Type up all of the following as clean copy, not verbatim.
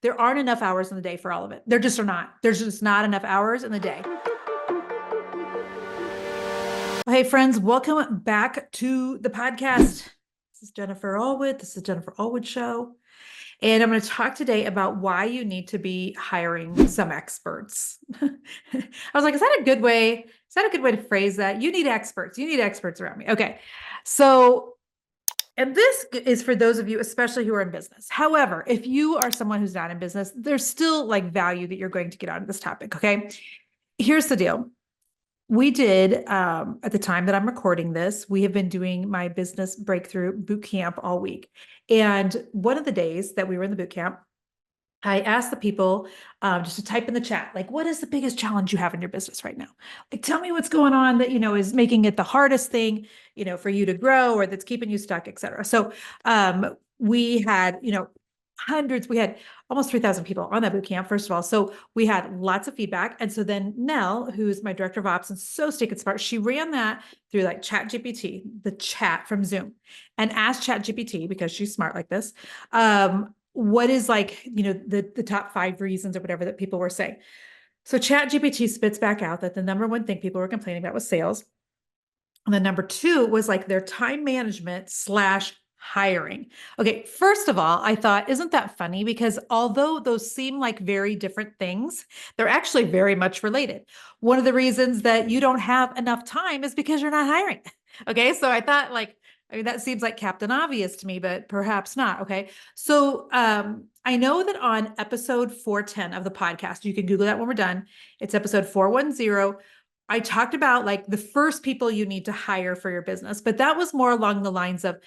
There aren't enough hours in the day for all of it. There just are not. There's just not enough hours in the day. Hey, friends, welcome back to the podcast. This is Jennifer Allwood. This is Jennifer Allwood Show. And I'm going to talk today about why you need to be hiring some experts. I was like, is that a good way? Is that a good way to phrase that? You need experts. You need experts around me. Okay. So, and this is for those of you, especially who are in business. However, if you are someone who's not in business, there's still like value that you're going to get out of this topic. Okay. Here's the deal. We did, at the time that I'm recording this, we have been doing my business breakthrough boot camp all week. And one of the days that we were in the boot camp, I asked the people just to type in the chat, like, what is the biggest challenge you have in your business right now? Like, tell me what's going on that, is making it the hardest thing, for you to grow or that's keeping you stuck, et cetera. So we had, hundreds, we had almost 3,000 people on that boot camp, first of all. So we had lots of feedback. And so then Nell, who's my director of ops and so stinking smart, she ran that through like Chat GPT, the chat from Zoom, and asked Chat GPT, because she's smart like this, what is like, the top 5 reasons or whatever that people were saying. So Chat GPT spits back out that the number one thing people were complaining about was sales. And then number 2 was like their time management / hiring. Okay, first of all, I thought, isn't that funny? Because although those seem like very different things, they're actually very much related. One of the reasons that you don't have enough time is because you're not hiring. Okay, so I thought that seems like Captain Obvious to me, but perhaps not. Okay, so I know that on episode 410 of the podcast, you can Google that when we're done. It's episode 410. I talked about like the first people you need to hire for your business, but that was more along the lines of,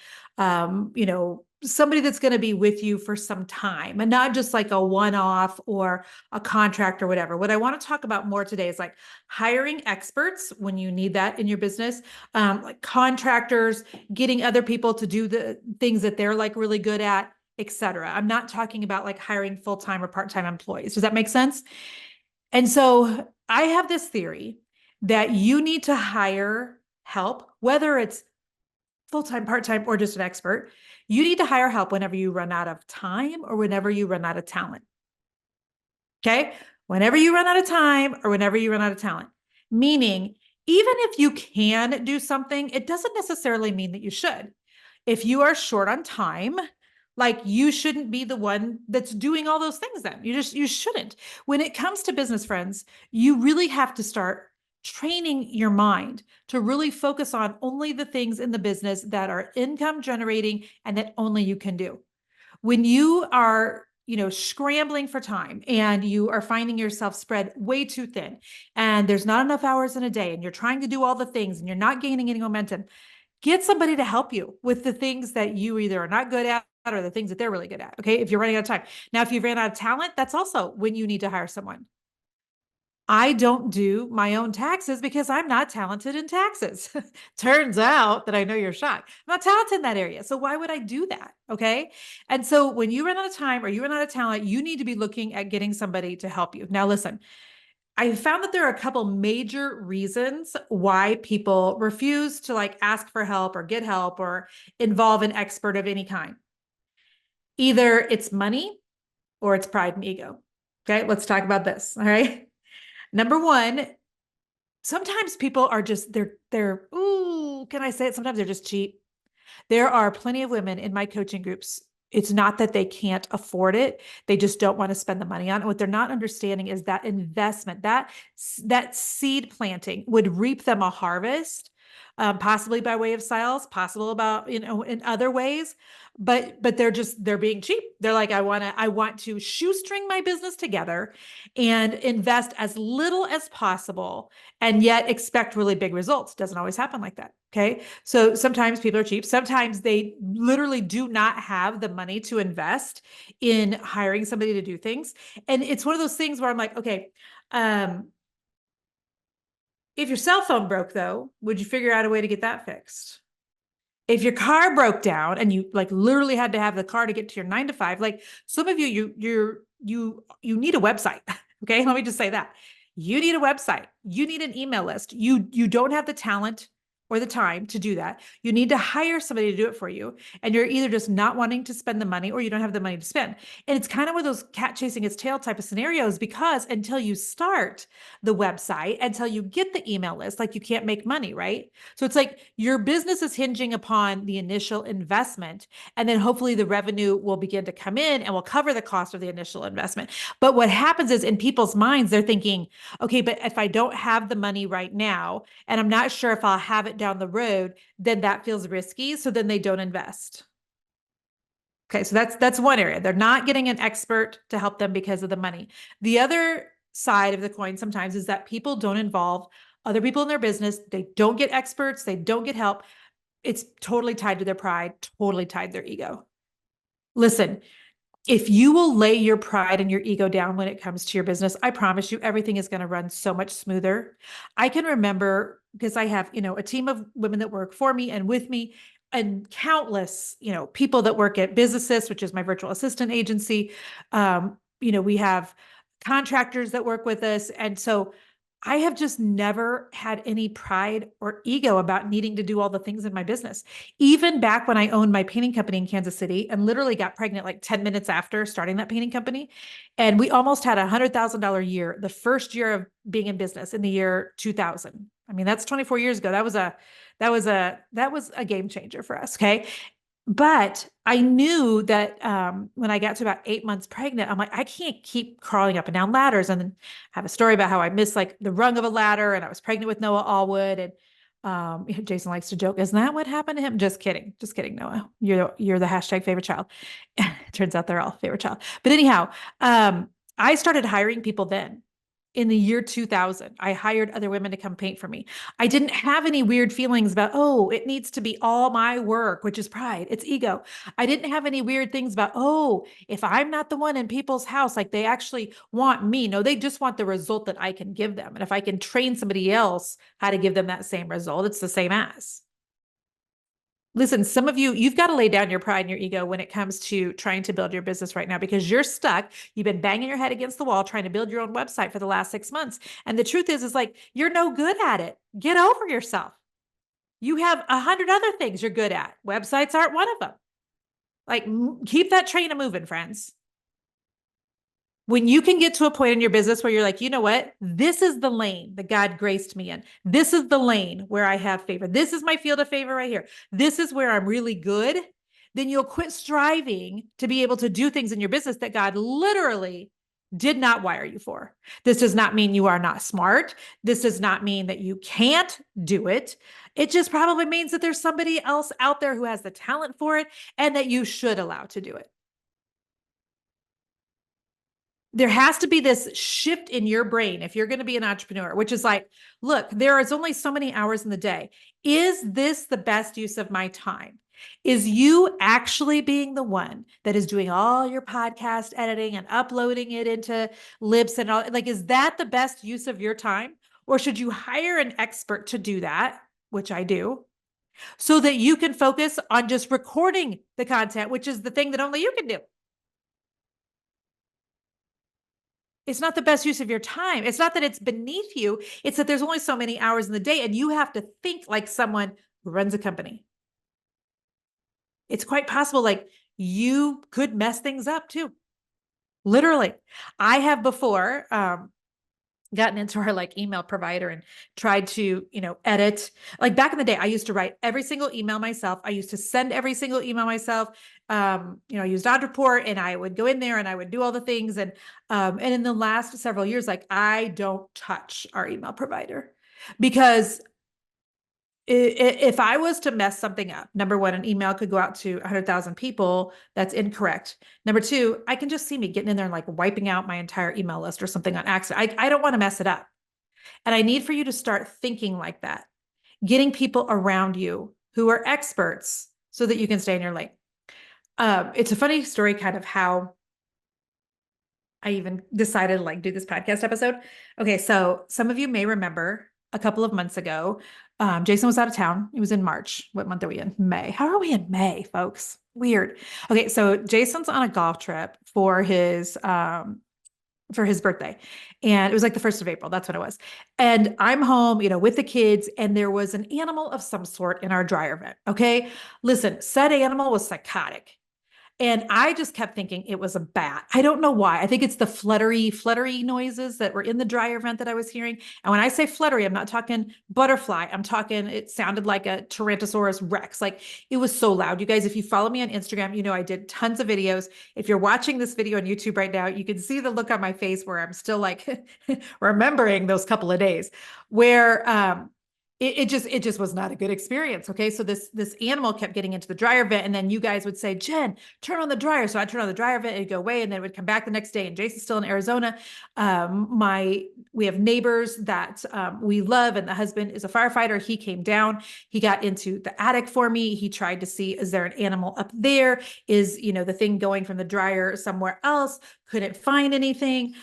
somebody that's going to be with you for some time and not just like a one-off or a contract or whatever. What I want to talk about more today is like hiring experts when you need that in your business, like contractors, getting other people to do the things that they're like really good at, etc. I'm not talking about like hiring full-time or part-time employees. Does that make sense? And so I have this theory that you need to hire help, whether it's full-time, part-time, or just an expert. You need to hire help whenever you run out of time or whenever you run out of talent. Okay? Whenever you run out of time or whenever you run out of talent. Meaning, even if you can do something, it doesn't necessarily mean that you should. If you are short on time, like you shouldn't be the one that's doing all those things then. You shouldn't. When it comes to business, friends, you really have to start training your mind to really focus on only the things in the business that are income generating and that only you can do. When you are, scrambling for time and you are finding yourself spread way too thin and there's not enough hours in a day and you're trying to do all the things and you're not gaining any momentum, get somebody to help you with the things that you either are not good at or the things that they're really good at. Okay. If you're running out of time. Now, if you've ran out of talent, that's also when you need to hire someone. I don't do my own taxes because I'm not talented in taxes. Turns out that I know you're shocked. I'm not talented in that area. So why would I do that? Okay. And so when you run out of time or you run out of talent, you need to be looking at getting somebody to help you. Now, listen, I found that there are a couple major reasons why people refuse to like ask for help or get help or involve an expert of any kind. Either it's money or it's pride and ego. Okay. Let's talk about this. All right. Number 1, sometimes people are just, ooh, can I say it? Sometimes they're just cheap. There are plenty of women in my coaching groups. It's not that they can't afford it. They just don't want to spend the money on it. What they're not understanding is that investment, that seed planting would reap them a harvest, possibly by way of sales, possible about, in other ways. But they're being cheap. They're like, I want to shoestring my business together and invest as little as possible and yet expect really big results. Doesn't always happen like that. Okay. So sometimes people are cheap. Sometimes they literally do not have the money to invest in hiring somebody to do things. And it's one of those things where I'm like, okay, if your cell phone broke though, would you figure out a way to get that fixed? If your car broke down and you like literally had to have the car to get to your 9 to 5, like some of you need a website. Okay. Let me just say that you need a website. You need an email list. You don't have the talent or the time to do that. You need to hire somebody to do it for you. And you're either just not wanting to spend the money or you don't have the money to spend. And it's kind of one of those cat chasing its tail type of scenarios, because until you start the website, until you get the email list, like you can't make money, right? So it's like your business is hinging upon the initial investment, and then hopefully the revenue will begin to come in and will cover the cost of the initial investment. But what happens is in people's minds, they're thinking, okay, but if I don't have the money right now, and I'm not sure if I'll have it down the road, then that feels risky. So then they don't invest. Okay, so that's one area. They're not getting an expert to help them because of the money. The other side of the coin sometimes is that people don't involve other people in their business. They don't get experts, they don't get help. It's totally tied to their pride, totally tied to their ego. Listen, if you will lay your pride and your ego down when it comes to your business, I promise you everything is going to run so much smoother. I can remember, because I have, a team of women that work for me and with me, and countless, people that work at Business, which is my virtual assistant agency. We have contractors that work with us. And so I have just never had any pride or ego about needing to do all the things in my business. Even back when I owned my painting company in Kansas City and literally got pregnant like 10 minutes after starting that painting company. And we almost had $100,000 a year, the first year of being in business in the year 2000. I mean, that's 24 years ago. That was a game changer for us. Okay. But I knew that when I got to about 8 months pregnant, I'm like, I can't keep crawling up and down ladders. And then I have a story about how I missed like the rung of a ladder, and I was pregnant with Noah Allwood. And Jason likes to joke, isn't that what happened to him? Just kidding. Just kidding, Noah. You're the hashtag favorite child. Turns out they're all favorite child. But anyhow, I started hiring people then. In the year 2000, I hired other women to come paint for me. I didn't have any weird feelings about, oh, it needs to be all my work, which is pride, it's ego. I didn't have any weird things about, oh, if I'm not the one in people's house, like they actually want me. No, they just want the result that I can give them. And if I can train somebody else how to give them that same result, it's the same as. Listen, some of you've got to lay down your pride and your ego when it comes to trying to build your business right now, because you're stuck. You've been banging your head against the wall trying to build your own website for the last 6 months. And the truth is like, you're no good at it. Get over yourself. You have 100 other things you're good at. Websites aren't one of them. Like, keep that train a moving, friends. When you can get to a point in your business where you're like, you know what? This is the lane that God graced me in. This is the lane where I have favor. This is my field of favor right here. This is where I'm really good. Then you'll quit striving to be able to do things in your business that God literally did not wire you for. This does not mean you are not smart. This does not mean that you can't do it. It just probably means that there's somebody else out there who has the talent for it and that you should allow to do it. There has to be this shift in your brain if you're going to be an entrepreneur, which is like, look, there is only so many hours in the day. Is this the best use of my time? Is you actually being the one that is doing all your podcast editing and uploading it into Libs and all? Like, is that the best use of your time? Or should you hire an expert to do that, which I do, so that you can focus on just recording the content, which is the thing that only you can do? It's not the best use of your time. It's not that it's beneath you. It's that there's only so many hours in the day, and you have to think like someone who runs a company. It's quite possible, like, you could mess things up too. Literally. I have before gotten into our like email provider and tried to, edit. Like back in the day, I used to write every single email myself. I used to send every single email myself. I used Report, and I would go in there and I would do all the things. And in the last several years, like, I don't touch our email provider, because if I was to mess something up, number one, an email could go out to 100,000 people. That's incorrect. Number two, I can just see me getting in there and like wiping out my entire email list or something on accident. I don't want to mess it up. And I need for you to start thinking like that, getting people around you who are experts so that you can stay in your lane. It's a funny story, kind of how I even decided to like do this podcast episode. Okay. So some of you may remember a couple of months ago, Jason was out of town. It was in March. What month are we in? May. How are we in May, folks? Weird. Okay. So Jason's on a golf trip for his, for his birthday. And it was like the 1st of April. That's what it was. And I'm home, with the kids, and there was an animal of some sort in our dryer vent. Okay. Listen, said animal was psychotic. And I just kept thinking it was a bat. I don't know why. I think it's the fluttery noises that were in the dryer vent that I was hearing. And when I say fluttery, I'm not talking butterfly. I'm talking, it sounded like a Tyrannosaurus Rex. Like it was so loud. You guys, if you follow me on Instagram, I did tons of videos. If you're watching this video on YouTube right now, you can see the look on my face where I'm still like remembering those couple of days where, it just was not a good experience. Okay. So this animal kept getting into the dryer vent. And then you guys would say, Jen, turn on the dryer. So I'd turn on the dryer vent and it'd go away. And then it would come back the next day. And Jason's still in Arizona. We have neighbors that we love. And the husband is a firefighter. He came down, he got into the attic for me. He tried to see, is there an animal up there? Is, the thing going from the dryer somewhere else? Couldn't find anything.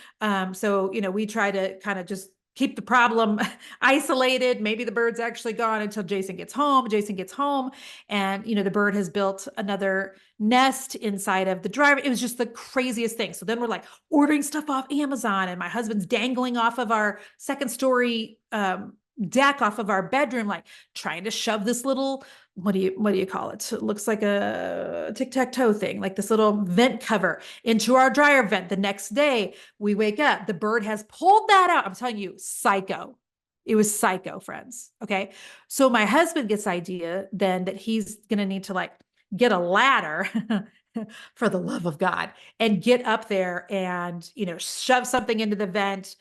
So, we try to kind of just keep the problem isolated. Maybe the bird's actually gone until Jason gets home. Jason gets home and, the bird has built another nest inside of the dryer. It was just the craziest thing. So then we're like ordering stuff off Amazon, and my husband's dangling off of our second story deck off of our bedroom, like trying to shove this little, what do you call it? It looks like a tic-tac-toe thing, like this little vent cover into our dryer vent. The next day we wake up, the bird has pulled that out. I'm telling you, psycho. It was psycho, friends. Okay. So my husband gets the idea then that he's going to need to like get a ladder for the love of God and get up there and, shove something into the vent,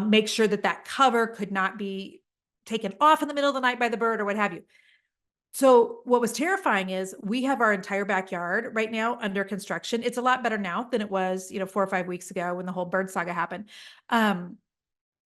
make sure that cover could not be taken off in the middle of the night by the bird or what have you. So what was terrifying is we have our entire backyard right now under construction. It's a lot better now than it was, 4 or 5 weeks ago when the whole bird saga happened.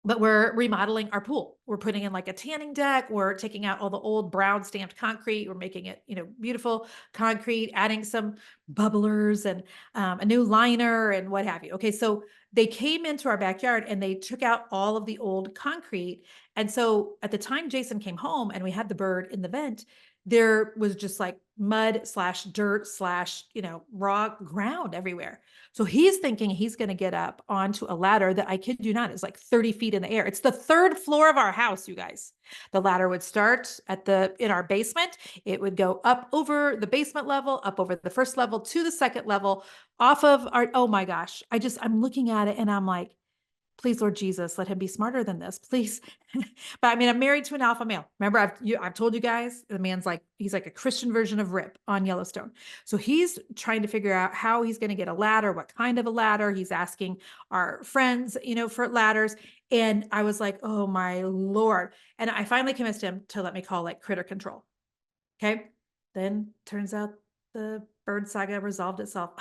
But we're remodeling our pool. We're putting in like a tanning deck. We're taking out all the old brown stamped concrete. We're making it, beautiful concrete, adding some bubblers and a new liner and what have you. Okay. So they came into our backyard and they took out all of the old concrete. And so at the time Jason came home and we had the bird in the vent, there was just like mud / dirt / raw ground everywhere. So he's thinking he's going to get up onto a ladder that, I kid you not, is like 30 feet in the air. It's the 3rd floor of our house, you guys. The ladder would start in our basement. It would go up over the basement level, up over the 1st level to the 2nd level off of oh my gosh. I'm looking at it and I'm like, please, Lord Jesus, let him be smarter than this, please. But I mean, I'm married to an alpha male. Remember, I've told you guys, the man's like, he's like a Christian version of Rip on Yellowstone. So he's trying to figure out how he's going to get a ladder, what kind of a ladder. He's asking our friends, for ladders. And I was like, oh my Lord. And I finally convinced him to let me call like critter control. Okay. Then turns out the bird saga resolved itself.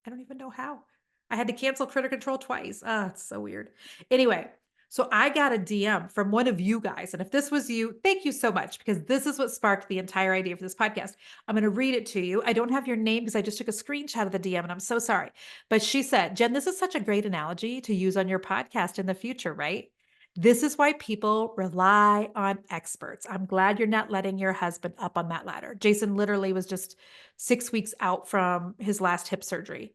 I don't even know how. I had to cancel critter control twice. Oh, it's so weird. Anyway, so I got a DM from one of you guys. And if this was you, thank you so much, because this is what sparked the entire idea for this podcast. I'm going to read it to you. I don't have your name because I just took a screenshot of the DM and I'm so sorry. But she said, Jen, this is such a great analogy to use on your podcast in the future, right? This is why people rely on experts. I'm glad you're not letting your husband up on that ladder. Jason literally was just 6 weeks out from his last hip surgery.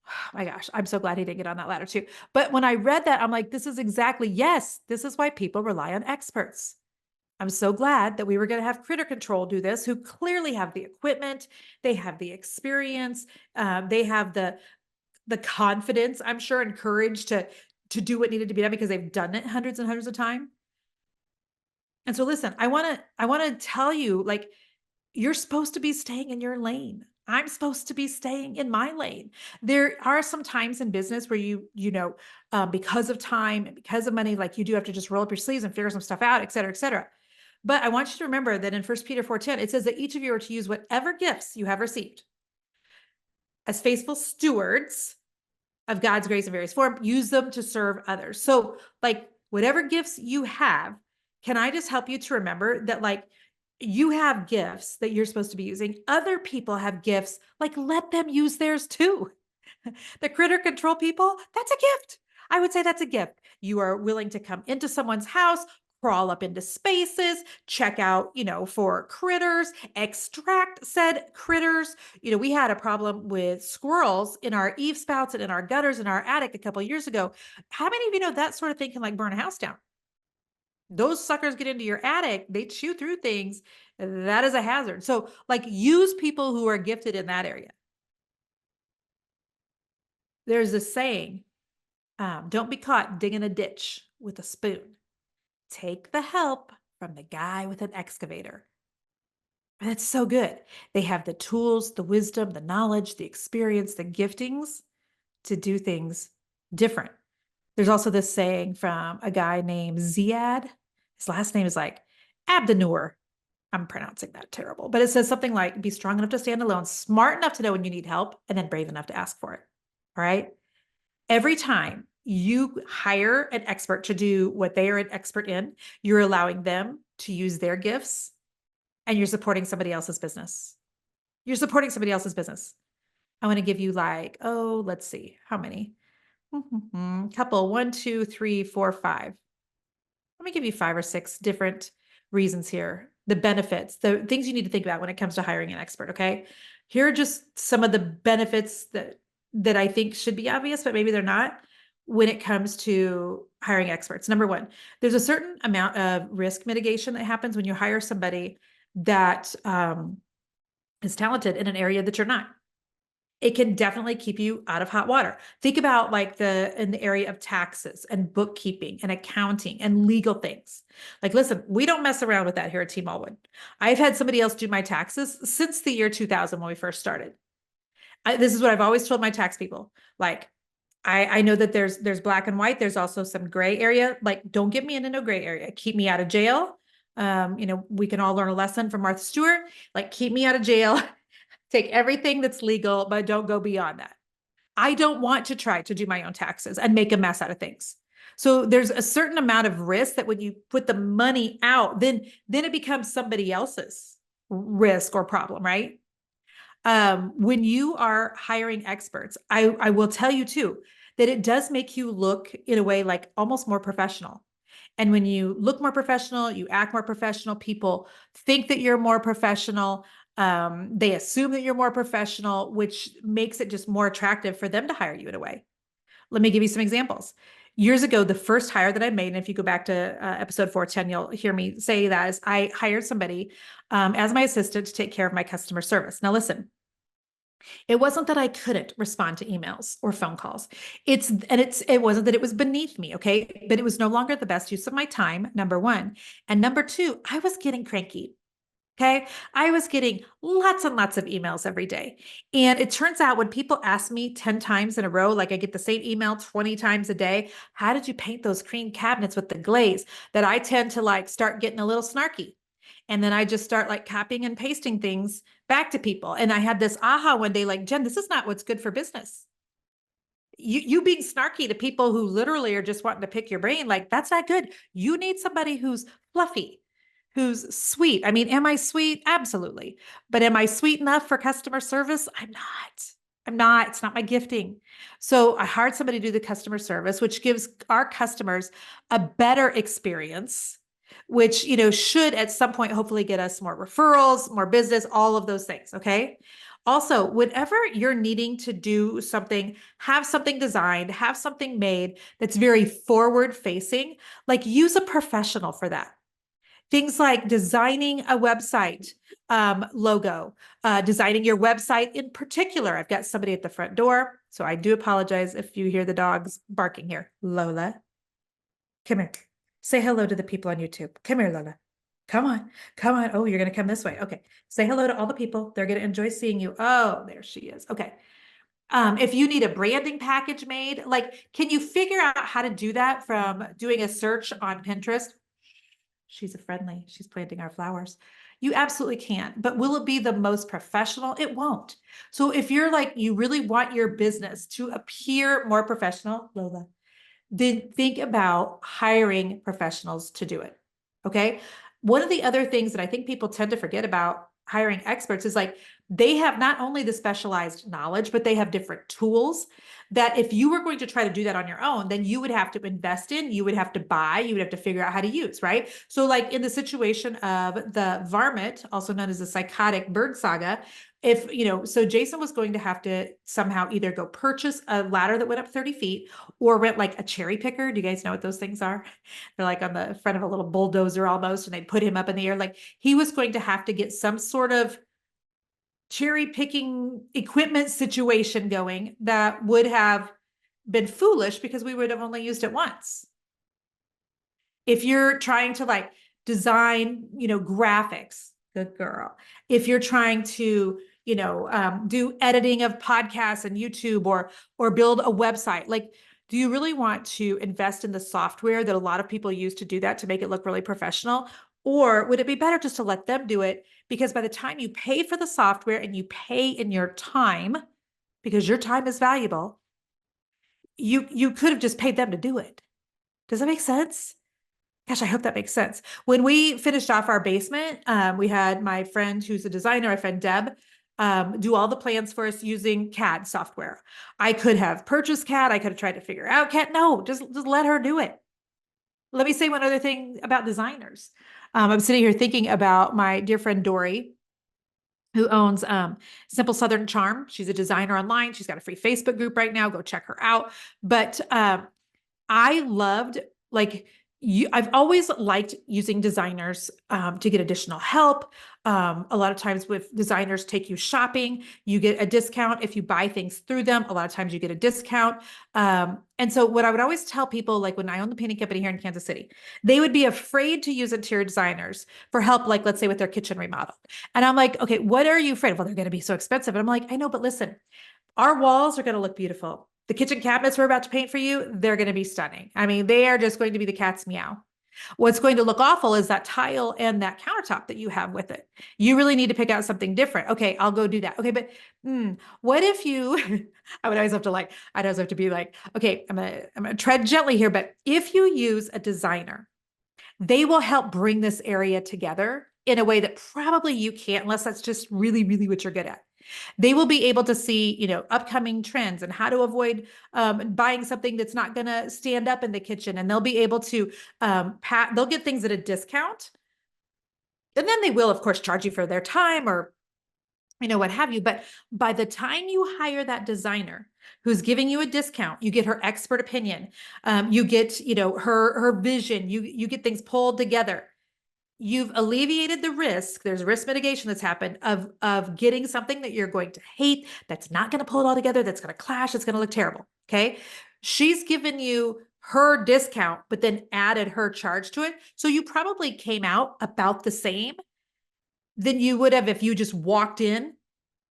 Oh my gosh, I'm so glad he didn't get on that ladder too. But when I read that, I'm like, this is exactly, yes, this is why people rely on experts. I'm so glad that we were going to have critter control do this, who clearly have the equipment, they have the experience, they have the confidence, I'm sure, and courage to do what needed to be done because they've done it hundreds and hundreds of times. And so listen, I want to tell you, like, you're supposed to be staying in your lane. I'm supposed to be staying in my lane. There are some times in business where because of time and because of money, like you do have to just roll up your sleeves and figure some stuff out, et cetera, et cetera. But I want you to remember that in 1 Peter 4:10, it says that each of you are to use whatever gifts you have received as faithful stewards of God's grace in various form, use them to serve others. So like whatever gifts you have, can I just help you to remember that like you have gifts that you're supposed to be using. Other people have gifts, like let them use theirs too. The critter control people, that's a gift. I would say that's a gift. You are willing to come into someone's house, crawl up into spaces, check out, for critters, extract said critters. We had a problem with squirrels in our eave spouts and in our gutters in our attic a couple of years ago. How many of you know that sort of thing can like burn a house down? Those suckers get into your attic, they chew through things. That is a hazard. So like use people who are gifted in that area. There's a saying, don't be caught digging a ditch with a spoon. Take the help from the guy with an excavator. That's so good. They have the tools, the wisdom, the knowledge, the experience, the giftings to do things different. There's also this saying from a guy named Ziad. His last name is like Abdenur. I'm pronouncing that terrible, but it says something like be strong enough to stand alone, smart enough to know when you need help, and then brave enough to ask for it. All right. Every time you hire an expert to do what they are an expert in, you're allowing them to use their gifts and you're supporting somebody else's business. You're supporting somebody else's business. I want to give you like, let's see, how many? Couple, 1, 2, 3, 4, 5. Let me give you 5 or 6 different reasons here. The benefits, the things you need to think about when it comes to hiring an expert. Okay. Here are just some of the benefits that I think should be obvious, but maybe they're not when it comes to hiring experts. Number one, there's a certain amount of risk mitigation that happens when you hire somebody that is talented in an area that you're not. It can definitely keep you out of hot water. Think about like in the area of taxes and bookkeeping and accounting and legal things. Like, listen, we don't mess around with that here at Team Allwood. I've had somebody else do my taxes since the year 2000 when we first started. This is what I've always told my tax people. Like, I know that there's black and white. There's also some gray area. Like, don't get me into no gray area. Keep me out of jail. We can all learn a lesson from Martha Stewart. Like, keep me out of jail. Take everything that's legal, but don't go beyond that. I don't want to try to do my own taxes and make a mess out of things. So there's a certain amount of risk that when you put the money out, then it becomes somebody else's risk or problem, right? When you are hiring experts, I will tell you too, that it does make you look in a way like almost more professional. And when you look more professional, you act more professional, people think that you're more professional. They assume that you're more professional, which makes it just more attractive for them to hire you in a way. Let me give you some examples. Years ago, the first hire that I made, and if you go back to episode 410, you'll hear me say that, is I hired somebody as my assistant to take care of my customer service. Now, listen, it wasn't that I couldn't respond to emails or phone calls. It wasn't that it was beneath me, okay? But it was no longer the best use of my time, number one. And number two, I was getting cranky. Okay. I was getting lots and lots of emails every day. And it turns out when people ask me 10 times in a row, like I get the same email 20 times a day, how did you paint those cream cabinets with the glaze? That I tend to like start getting a little snarky. And then I just start like copying and pasting things back to people. And I had this aha one day, like, Jen, this is not what's good for business. You being snarky to people who literally are just wanting to pick your brain, like that's not good. You need somebody who's fluffy, who's sweet. I mean, am I sweet? Absolutely. But am I sweet enough for customer service? I'm not. I'm not. It's not my gifting. So I hired somebody to do the customer service, which gives our customers a better experience, which, should at some point hopefully get us more referrals, more business, all of those things. Okay. Also, whenever you're needing to do something, have something designed, have something made that's very forward facing, like use a professional for that. Things like designing a website logo, designing your website in particular. I've got somebody at the front door, so I do apologize if you hear the dogs barking here. Lola, come here. Say hello to the people on YouTube. Come here, Lola. Come on. Come on. Oh, you're going to come this way. Okay. Say hello to all the people. They're going to enjoy seeing you. Oh, there she is. Okay. If you need a branding package made, like, can you figure out how to do that from doing a search on Pinterest? She's planting our flowers. You absolutely can, but will it be the most professional? It won't. So if you're like, you really want your business to appear more professional, Lola, then think about hiring professionals to do it. Okay. One of the other things that I think people tend to forget about hiring experts is like they have not only the specialized knowledge, but they have different tools that if you were going to try to do that on your own, then you would have to invest in, you would have to buy, you would have to figure out how to use, right? So like in the situation of the varmint, also known as the psychotic bird saga, if, so Jason was going to have to somehow either go purchase a ladder that went up 30 feet or rent like a cherry picker. Do you guys know what those things are? They're like on the front of a little bulldozer almost, and they'd put him up in the air. Like he was going to have to get some sort of cherry picking equipment situation going that would have been foolish because we would have only used it once. If you're trying to like design, graphics, good girl. If you're trying to, do editing of podcasts and YouTube or build a website, like, do you really want to invest in the software that a lot of people use to do that to make it look really professional? Or would it be better just to let them do it? Because by the time you pay for the software and you pay in your time, because your time is valuable, you could have just paid them to do it. Does that make sense? Gosh, I hope that makes sense. When we finished off our basement, we had my friend who's a designer, my friend Deb, do all the plans for us using CAD software. I could have purchased CAD. I could have tried to figure out CAD. No, just let her do it. Let me say one other thing about designers. I'm sitting here thinking about my dear friend Dory, who owns Simple Southern Charm. She's a designer online. She's got a free Facebook group right now. Go check her out. But I loved I've always liked using designers to get additional help. A lot of times with designers take you shopping, you get a discount if you buy things through them. A lot of times you get a discount. And so what I would always tell people, like when I owned the painting company here in Kansas City, they would be afraid to use interior designers for help, like let's say with their kitchen remodel. And I'm like, okay, what are you afraid of? Well, they're going to be so expensive. And I'm like, I know, but listen, our walls are going to look beautiful. The kitchen cabinets we're about to paint for you, they're going to be stunning. I mean, they are just going to be the cat's meow. What's going to look awful is that tile and that countertop that you have with it. You really need to pick out something different. Okay, I'll go do that. Okay, but what if you, I'd always have to be like, okay, I'm gonna tread gently here, but if you use a designer, they will help bring this area together in a way that probably you can't unless that's just really, really what you're good at. They will be able to see, upcoming trends and how to avoid buying something that's not going to stand up in the kitchen. And they'll be able to they'll get things at a discount. And then they will, of course, charge you for their time or, what have you. But by the time you hire that designer who's giving you a discount, you get her expert opinion, you get, her vision, you get things pulled together. You've alleviated the risk. There's risk mitigation that's happened of getting something that you're going to hate, that's not going to pull it all together, that's going to clash, it's going to look terrible. Okay. She's given you her discount, but then added her charge to it. So you probably came out about the same than you would have if you just walked in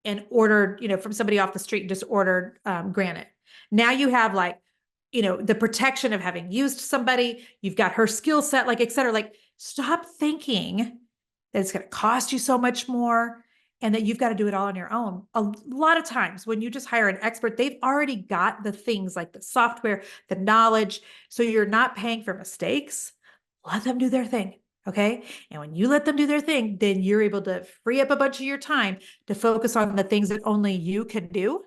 and ordered, from somebody off the street and just ordered granite. Now you have the protection of having used somebody, you've got her skill set, et cetera. Stop thinking that it's going to cost you so much more and that you've got to do it all on your own. A lot of times when you just hire an expert, they've already got the things like the software, the knowledge. So you're not paying for mistakes. Let them do their thing. Okay. And when you let them do their thing, then you're able to free up a bunch of your time to focus on the things that only you can do.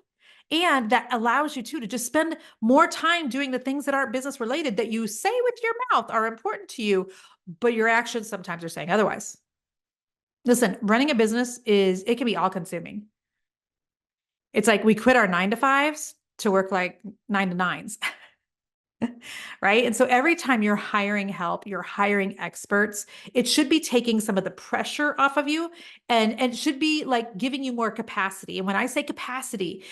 And that allows you to just spend more time doing the things that aren't business related that you say with your mouth are important to you, but your actions sometimes are saying otherwise. Listen, running a business it can be all consuming. It's like we quit our 9-to-5s to work like 9-to-9s. Right. And so every time you're hiring help, you're hiring experts, it should be taking some of the pressure off of you and should be like giving you more capacity. And when I say capacity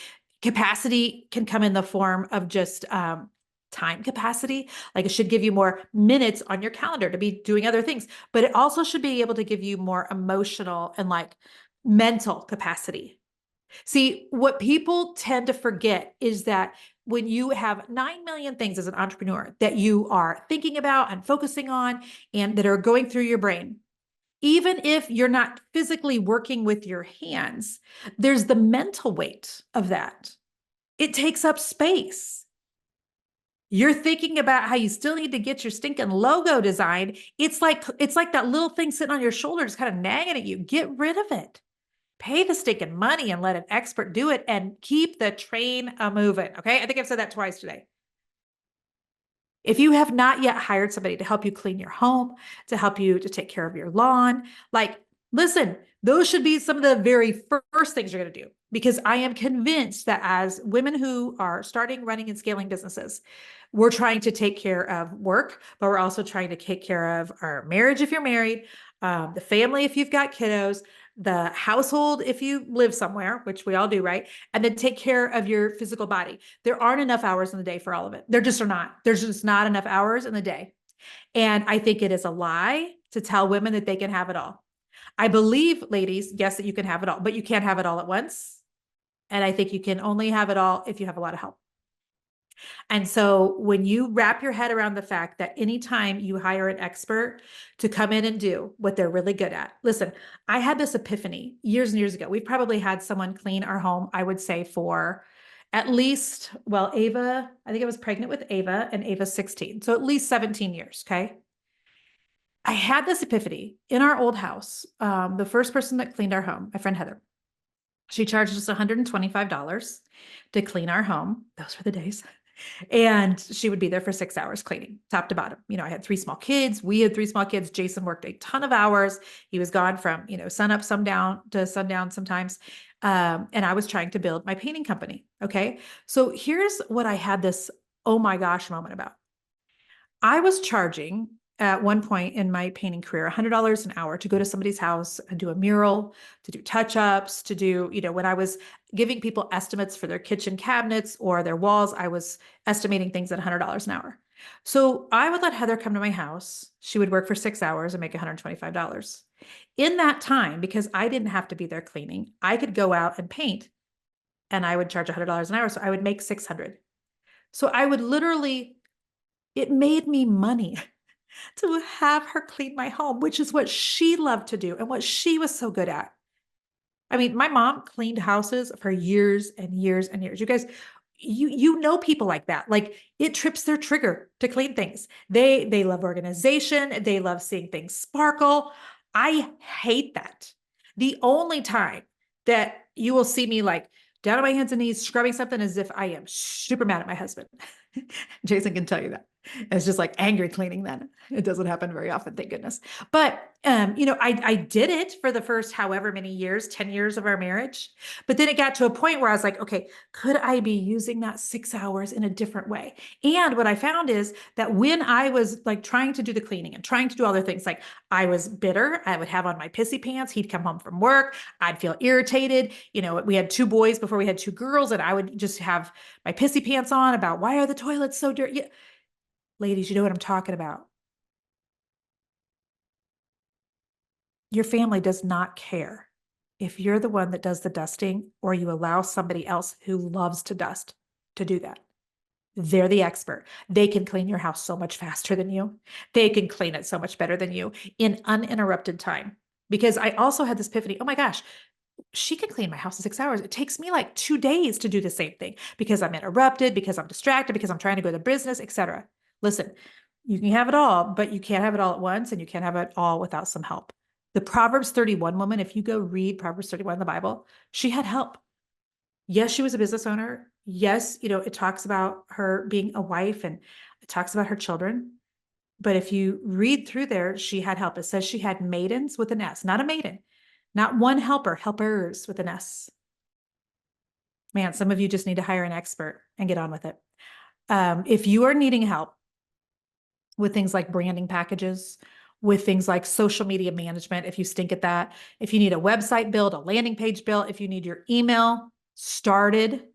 can come in the form of just time capacity. Like it should give you more minutes on your calendar to be doing other things, but it also should be able to give you more emotional and mental capacity. See, what people tend to forget is that when you have 9 million things as an entrepreneur that you are thinking about and focusing on and that are going through your brain, even if you're not physically working with your hands, there's the mental weight of that. It takes up space. You're thinking about how you still need to get your stinking logo designed. It's like that little thing sitting on your shoulder, just kind of nagging at you. Get rid of it. Pay the stinking money and let an expert do it and keep the train a moving. Okay. I think I've said that twice today. If you have not yet hired somebody to help you clean your home, to help you to take care of your lawn, like, listen, those should be some of the very first things you're going to do. Because I am convinced that as women who are starting, running, and scaling businesses, we're trying to take care of work, but we're also trying to take care of our marriage if you're married, the family if you've got kiddos, the household if you live somewhere, which we all do, right? And then take care of your physical body. There aren't enough hours in the day for all of it. There just are not. There's just not enough hours in the day. And I think it is a lie to tell women that they can have it all. I believe, ladies, yes, that you can have it all, but you can't have it all at once. And I think you can only have it all if you have a lot of help. And so when you wrap your head around the fact that anytime you hire an expert to come in and do what they're really good at, listen, I had this epiphany years and years ago. We've probably had someone clean our home, I would say, for at least, well, Ava, I think I was pregnant with Ava and Ava's 16. So at least 17 years. Okay. I had this epiphany in our old house. The first person that cleaned our home, my friend Heather, she charged us $125 to clean our home. Those were the days. And she would be there for 6 hours cleaning top to bottom. I had 3 small kids. We had 3 small kids. Jason worked a ton of hours. He was gone from, sun up, sundown to sundown sometimes. And I was trying to build my painting company. Okay. So here's what I had this, oh my gosh, moment about. I was charging at one point in my painting career, $100 an hour to go to somebody's house and do a mural, to do touch-ups, to do, when I was giving people estimates for their kitchen cabinets or their walls, I was estimating things at $100 an hour. So I would let Heather come to my house. She would work for 6 hours and make $125. In that time, because I didn't have to be there cleaning, I could go out and paint and I would charge $100 an hour. So I would make 600. So I would literally, it made me money to have her clean my home, which is what she loved to do and what she was so good at. I mean, my mom cleaned houses for years and years and years. You guys, you know people like that. Like it trips their trigger to clean things. They love organization. They love seeing things sparkle. I hate that. The only time that you will see me like down on my hands and knees scrubbing something as if I am super mad at my husband. Jason can tell you that. It's just like angry cleaning then. It doesn't happen very often, thank goodness. But, I did it for the first however many years, 10 years of our marriage. But then it got to a point where I was like, okay, could I be using that 6 hours in a different way? And what I found is that when I was like trying to do the cleaning and trying to do other things, like I was bitter, I would have on my pissy pants. He'd come home from work. I'd feel irritated. We had 2 boys before we had 2 girls, and I would just have my pissy pants on about why are the toilets so dirty? Yeah. Ladies, you know what I'm talking about. Your family does not care if you're the one that does the dusting or you allow somebody else who loves to dust to do that. They're the expert. They can clean your house so much faster than you. They can clean it so much better than you in uninterrupted time. Because I also had this epiphany, oh my gosh, she can clean my house in 6 hours. It takes me like 2 days to do the same thing because I'm interrupted, because I'm distracted, because I'm trying to go to business, etc. Listen, you can have it all, but you can't have it all at once, and you can't have it all without some help. The Proverbs 31 woman, if you go read Proverbs 31 in the Bible, she had help. Yes, she was a business owner. Yes, it talks about her being a wife and it talks about her children. But if you read through there, she had help. It says she had maidens with an S, not a maiden, not one helper, helpers with an S. Man, some of you just need to hire an expert and get on with it. If you are needing help with things like branding packages, with things like social media management, if you stink at that, if you need a website build, a landing page built, if you need your email started,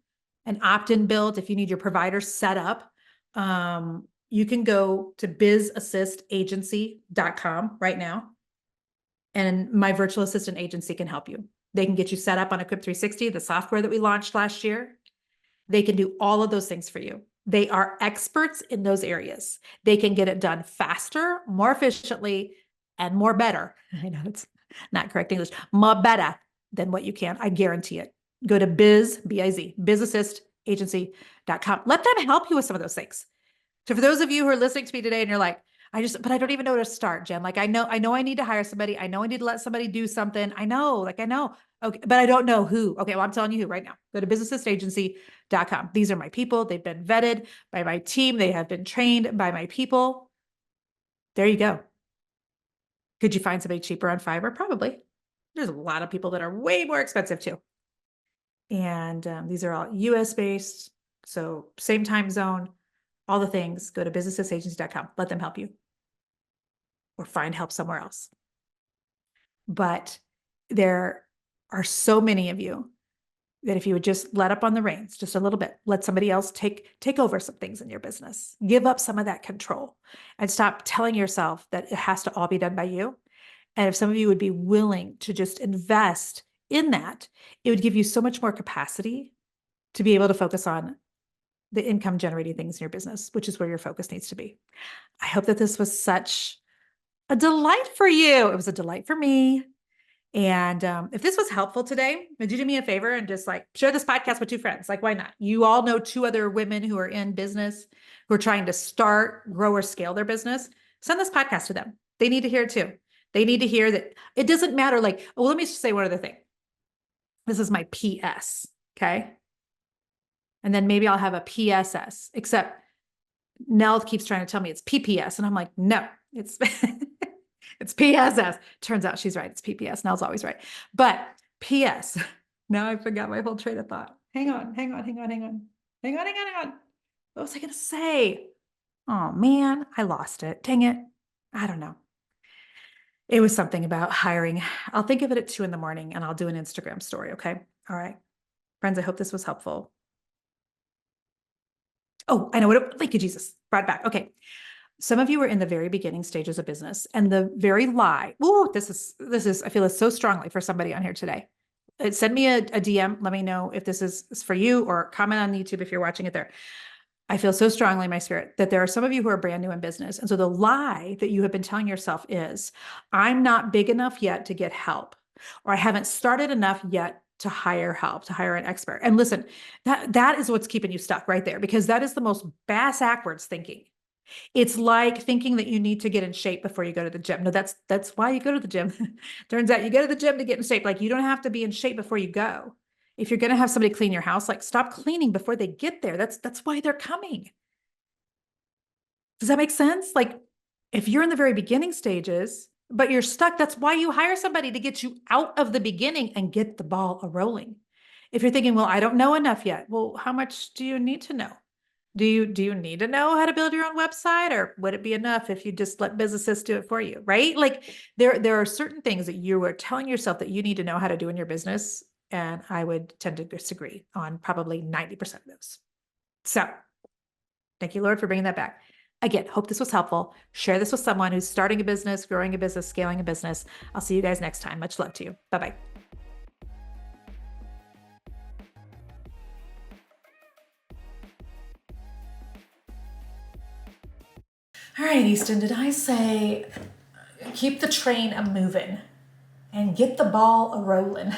an opt-in built, if you need your provider set up, you can go to bizassistagency.com right now. And my virtual assistant agency can help you. They can get you set up on Equip 360, the software that we launched last year. They can do all of those things for you. They are experts in those areas. They can get it done faster, more efficiently, and more better. I know it's not correct English, more better than what you can. I guarantee it. Go to B-I-Z, bizassistagency.com. Let them help you with some of those things. So for those of you who are listening to me today and you're like, but I don't even know where to start, Jen. Like, I know I need to hire somebody. I know I need to let somebody do something. I know. Okay, but I don't know who. Okay, well, I'm telling you who right now. Go to businessagency.com. These are my people. They've been vetted by my team. They have been trained by my people. There you go. Could you find somebody cheaper on Fiverr? Probably. There's a lot of people that are way more expensive too. And these are all US based. So same time zone, all the things. Go to businessagency.com. Let them help you or find help somewhere else. But there are so many of you that if you would just let up on the reins just a little bit, let somebody else take over some things in your business, give up some of that control and stop telling yourself that it has to all be done by you. And if some of you would be willing to just invest in that, it would give you so much more capacity to be able to focus on the income generating things in your business, which is where your focus needs to be. I hope that this was such a delight for you. It was a delight for me. And if this was helpful today, would you do me a favor and just like share this podcast with two friends? Like, why not? You all know two other women who are in business, who are trying to start, grow, or scale their business. Send this podcast to them. They need to hear it too. They need to hear that it doesn't matter. Like, well, let me just say one other thing. This is my PS. Okay. And then maybe I'll have a PSS, except Nell keeps trying to tell me it's PPS. And I'm like, no, it's it's PSS. Turns out she's right. It's PPS. Nell's always right. But PS. Now I forgot my whole train of thought. Hang on. What was I going to say? Oh man, I lost it. Dang it. I don't know. It was something about hiring. I'll think of it at 2 a.m. and I'll do an Instagram story. Okay. All right. Friends, I hope this was helpful. Oh, I know what thank you, Jesus. Brought it back. Okay. Some of you are in the very beginning stages of business and the very lie. Oh, this is, I feel this so strongly for somebody on here today. Send me a DM. Let me know if this is for you or comment on YouTube if you're watching it there. I feel so strongly in my spirit that there are some of you who are brand new in business. And so the lie that you have been telling yourself is, I'm not big enough yet to get help, or I haven't started enough yet to hire help, to hire an expert. And listen, that is what's keeping you stuck right there, because that is the most backwards thinking. It's like thinking that you need to get in shape before you go to the gym. No, that's why you go to the gym. Turns out you go to the gym to get in shape. Like, you don't have to be in shape before you go. If you're going to have somebody clean your house, like, stop cleaning before they get there. That's why they're coming. Does that make sense? Like, if you're in the very beginning stages, but you're stuck, that's why you hire somebody to get you out of the beginning and get the ball rolling. If you're thinking, well, I don't know enough yet. Well, how much do you need to know? Do you need to know how to build your own website, or would it be enough if you just let businesses do it for you? Right? Like, there are certain things that you are telling yourself that you need to know how to do in your business. And I would tend to disagree on probably 90% of those. So thank you, Lord, for bringing that back. Again, hope this was helpful. Share this with someone who's starting a business, growing a business, scaling a business. I'll see you guys next time. Much love to you. Bye-bye. All right, Easton, did I say keep the train a moving and get the ball a rolling?